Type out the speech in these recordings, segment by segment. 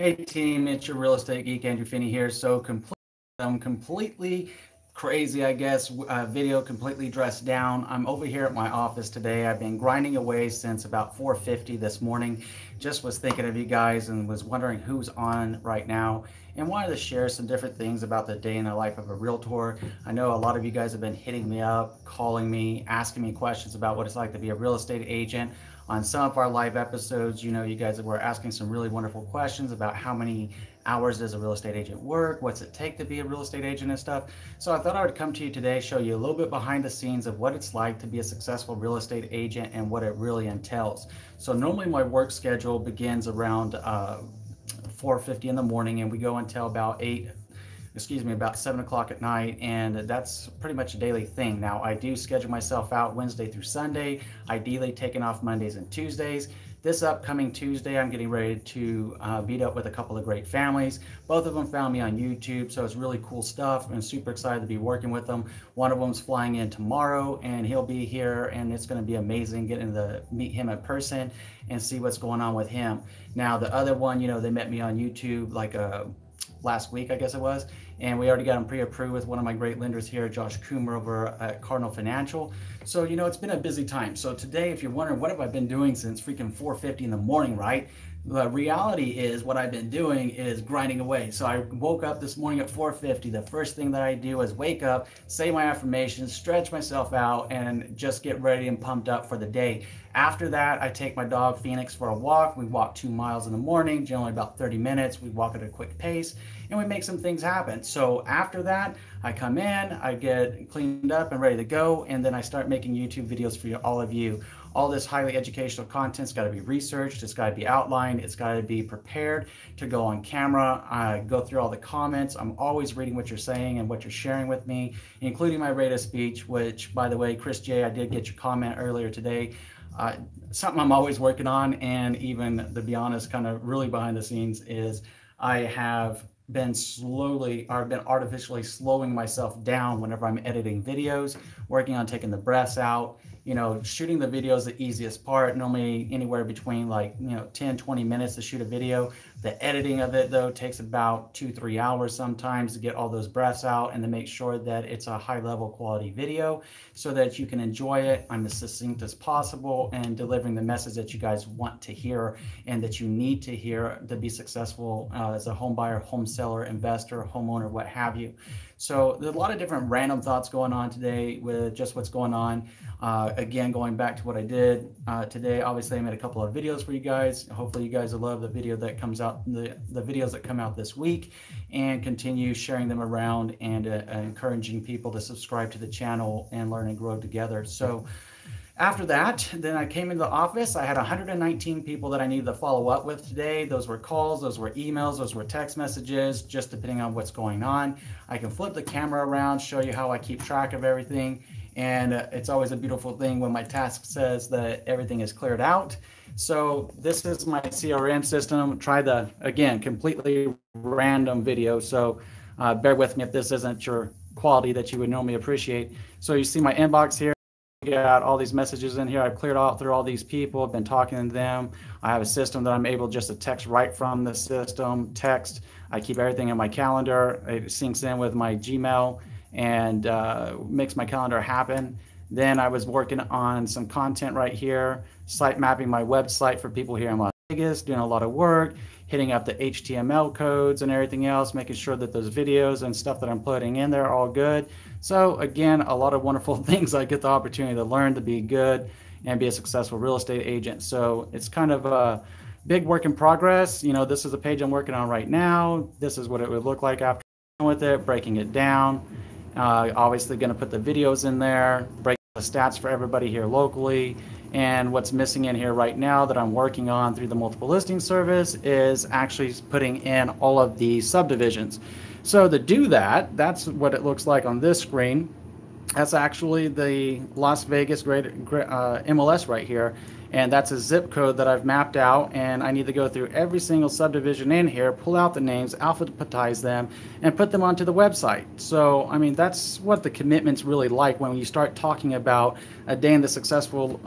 Hey team, it's your real estate geek Andrew Finney here. I'm completely crazy, I guess. Video completely dressed down. I'm over here at my office today. I've been grinding away since about 4:50 this morning. Just was thinking of you guys and was wondering who's on right now and wanted to share some different things about the day in the life of a realtor. I know a lot of you guys have been hitting me up, calling me, asking me questions about what it's like to be a real estate agent. On some of our live episodes, you guys were asking some really wonderful questions about how many hours does a real estate agent work, what's it take to be a real estate agent and stuff. So I thought I would come to you today, show you a little bit behind the scenes of what it's like to be a successful real estate agent and what it really entails. So normally my work schedule begins around 4:50 in the morning and we go until about about 7 o'clock at night, and that's pretty much a daily thing. Now, I do schedule myself out Wednesday through Sunday, ideally taking off Mondays and Tuesdays. This upcoming Tuesday, I'm getting ready to meet up with a couple of great families. Both of them found me on YouTube, so it's really cool stuff. I'm super excited to be working with them. One of them's flying in tomorrow, and he'll be here, and it's going to be amazing getting to meet him in person and see what's going on with him. Now, the other one, they met me on YouTube like last week, I guess it was, and we already got them pre-approved with one of my great lenders here, Josh Coomer over at Cardinal Financial. So, it's been a busy time. So today, if you're wondering, what have I been doing since freaking 4:50 in the morning, right? The reality is what I've been doing is grinding away. So I woke up this morning at 4:50. The first thing that I do is wake up, say my affirmations, stretch myself out, and just get ready and pumped up for the day. After that, I take my dog Phoenix for a walk. We walk 2 miles in the morning, generally about 30 minutes. We walk at a quick pace and we make some things happen. So after that, I come in, I get cleaned up and ready to go, and then I start making YouTube videos for all of you. All this highly educational content's got to be researched, it's got to be outlined, it's got to be prepared to go on camera. I go through all the comments. I'm always reading what you're saying and what you're sharing with me, including my rate of speech, which, by the way, Chris J, I did get your comment earlier today. Something I'm always working on, and even, to be honest, kind of really behind the scenes, is I have been artificially slowing myself down whenever I'm editing videos, working on taking the breaths out. Shooting the video is the easiest part, normally anywhere between 10-20 minutes to shoot a video. The editing of it, though, takes about 2-3 hours sometimes to get all those breaths out and to make sure that it's a high-level quality video so that you can enjoy it. I'm as succinct as possible and delivering the message that you guys want to hear and that you need to hear to be successful as a home buyer, home seller, investor, homeowner, what have you. So there's a lot of different random thoughts going on today with just what's going on. Again, going back to what I did today, obviously I made a couple of videos for you guys. Hopefully you guys will love the video that comes out, the videos that come out this week, and continue sharing them around and encouraging people to subscribe to the channel and learn and grow together. So after that, then I came into the office. I had 119 people that I needed to follow up with today. Those were calls, those were emails, those were text messages, just depending on what's going on. I can flip the camera around, show you how I keep track of everything. And it's always a beautiful thing when my task says that everything is cleared out. So this is my CRM system. Try the, again, completely random video. So bear with me if this isn't your quality that you would normally appreciate. So you see my inbox here. Got all these messages in here. I've cleared out through all these people. I've been talking to them. I have a system that I'm able just to text right from the system. Text. I keep everything in my calendar. It syncs in with my Gmail and makes my calendar happen. Then I was working on some content right here, site mapping my website for people here in Las Vegas, doing a lot of work, hitting up the HTML codes and everything else, making sure that those videos and stuff that I'm putting in there are all good. So again, a lot of wonderful things I get the opportunity to learn to be good and be a successful real estate agent. So it's kind of a big work in progress. This is the page I'm working on right now. This is what it would look like after with it, breaking it down. Obviously going to put the videos in there, break the stats for everybody here locally. And what's missing in here right now that I'm working on through the multiple listing service is actually putting in all of the subdivisions. So to do that, that's what it looks like on this screen. That's actually the Las Vegas great MLS right here. And that's a zip code that I've mapped out, and I need to go through every single subdivision in here, pull out the names, alphabetize them, and put them onto the website. So, I mean, that's what the commitment's really like when you start talking about a day in the successful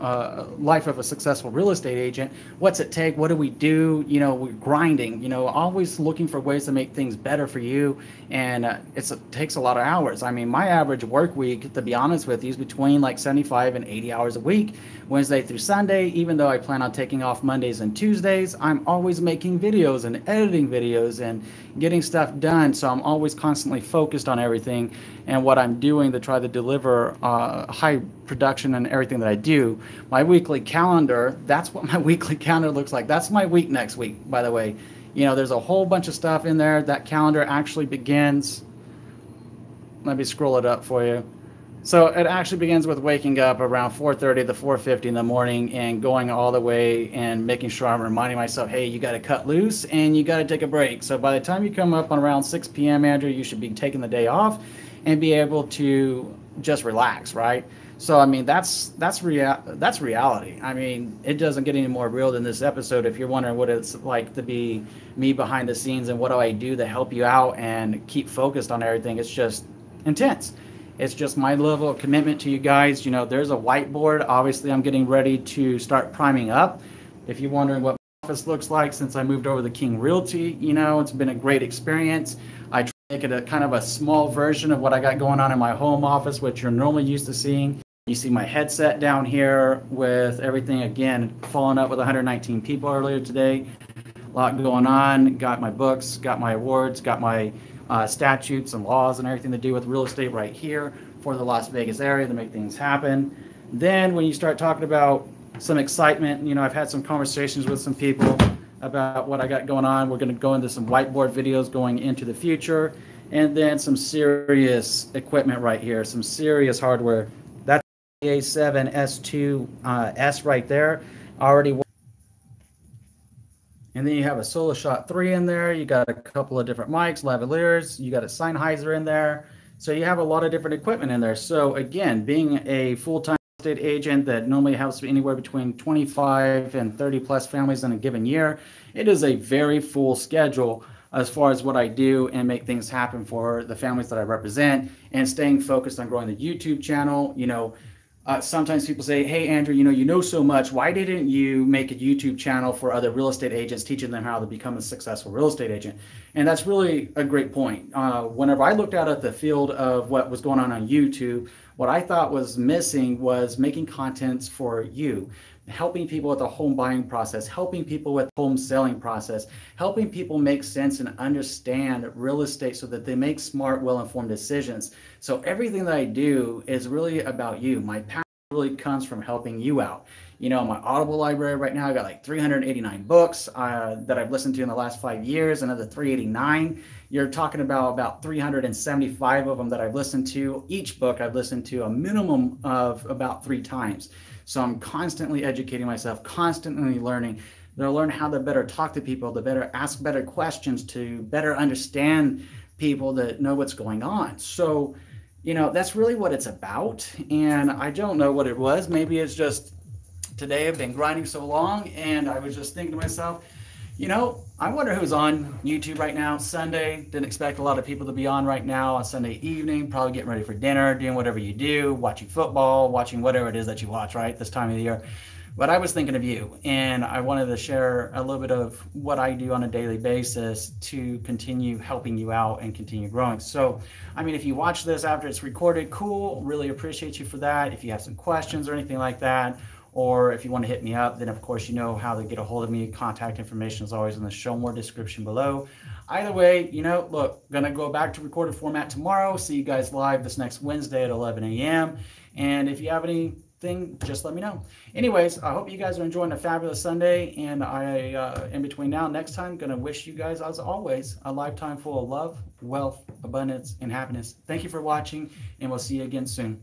life of a successful real estate agent. What's it take? What do we do? You know, we're grinding, you know, always looking for ways to make things better for you. And it takes a lot of hours. I mean, my average work week, to be honest with you, is between like 75 and 80 hours a week, Wednesday through Sunday. Even though I plan on taking off Mondays and Tuesdays, I'm always making videos and editing videos and getting stuff done. So I'm always constantly focused on everything and what I'm doing to try to deliver high production and everything that I do. My weekly calendar, that's what my weekly calendar looks like. That's my week next week, by the way. You know, there's a whole bunch of stuff in there. That calendar actually begins, let me scroll it up for you. So it actually begins with waking up around 4:30 to 4:50 in the morning and going all the way and making sure I'm reminding myself, hey, you got to cut loose and you got to take a break. So by the time you come up on around 6 p.m., Andrew, you should be taking the day off and be able to just relax, right? So I mean, that's reality. I mean, it doesn't get any more real than this episode. If you're wondering what it's like to be me behind the scenes and what do I do to help you out and keep focused on everything, it's just intense. It's just my level of commitment to you guys. You know, there's a whiteboard. Obviously, I'm getting ready to start priming up. If you're wondering what my office looks like since I moved over to King Realty, you know, it's been a great experience. I try to make it a kind of a small version of what I got going on in my home office, which you're normally used to seeing. You see my headset down here with everything, again, following up with 119 people earlier today. A lot going on. Got my books, got my awards, got my statutes and laws and everything to do with real estate right here for the Las Vegas area to make things happen. Then when you start talking about some excitement, you know, I've had some conversations with some people about what I got going on. We're going to go into some whiteboard videos going into the future, and then some serious equipment right here, some serious hardware. That's A7 S2 S right there. Already. And then you have a Solo Shot 3 in there. You got a couple of different mics, lavaliers. You got a Sennheiser in there. So you have a lot of different equipment in there. So again, being a full-time estate agent that normally helps anywhere between 25 and 30 plus families in a given year, it is a very full schedule as far as what I do and make things happen for the families that I represent, and staying focused on growing the YouTube channel. You know, sometimes people say, hey, Andrew, you know so much. Why didn't you make a YouTube channel for other real estate agents, teaching them how to become a successful real estate agent? And that's really a great point. Whenever I looked out at the field of what was going on YouTube, what I thought was missing was making contents for you, helping people with the home buying process, helping people with home selling process, helping people make sense and understand real estate so that they make smart, well-informed decisions. So everything that I do is really about you. My passion really comes from helping you out. You know, my Audible library right now, I got like 389 books that I've listened to in the last 5 years, another 389. You're talking about 375 of them that I've listened to. Each book I've listened to a minimum of about 3 times. So I'm constantly educating myself, constantly learning. They'll learn how to better talk to people, to better ask better questions, to better understand people that know what's going on. So, you know, that's really what it's about. And I don't know what it was. Maybe it's just today I've been grinding so long, and I was just thinking to myself, you know, I wonder who's on YouTube right now. Sunday, didn't expect a lot of people to be on right now on Sunday evening, probably getting ready for dinner, doing whatever you do, watching football, watching whatever it is that you watch, right, this time of the year. But I was thinking of you, and I wanted to share a little bit of what I do on a daily basis to continue helping you out and continue growing. So, I mean, if you watch this after it's recorded, cool, really appreciate you for that. If you have some questions or anything like that, or if you want to hit me up, then of course you know how to get a hold of me. Contact information is always in the show more description below. Either way, you know, look, gonna go back to recorded format tomorrow. See you guys live this next Wednesday at 11 a.m. And if you have anything, just let me know. Anyways, I hope you guys are enjoying a fabulous Sunday. And I, in between now and next time, gonna wish you guys, as always, a lifetime full of love, wealth, abundance, and happiness. Thank you for watching, and we'll see you again soon.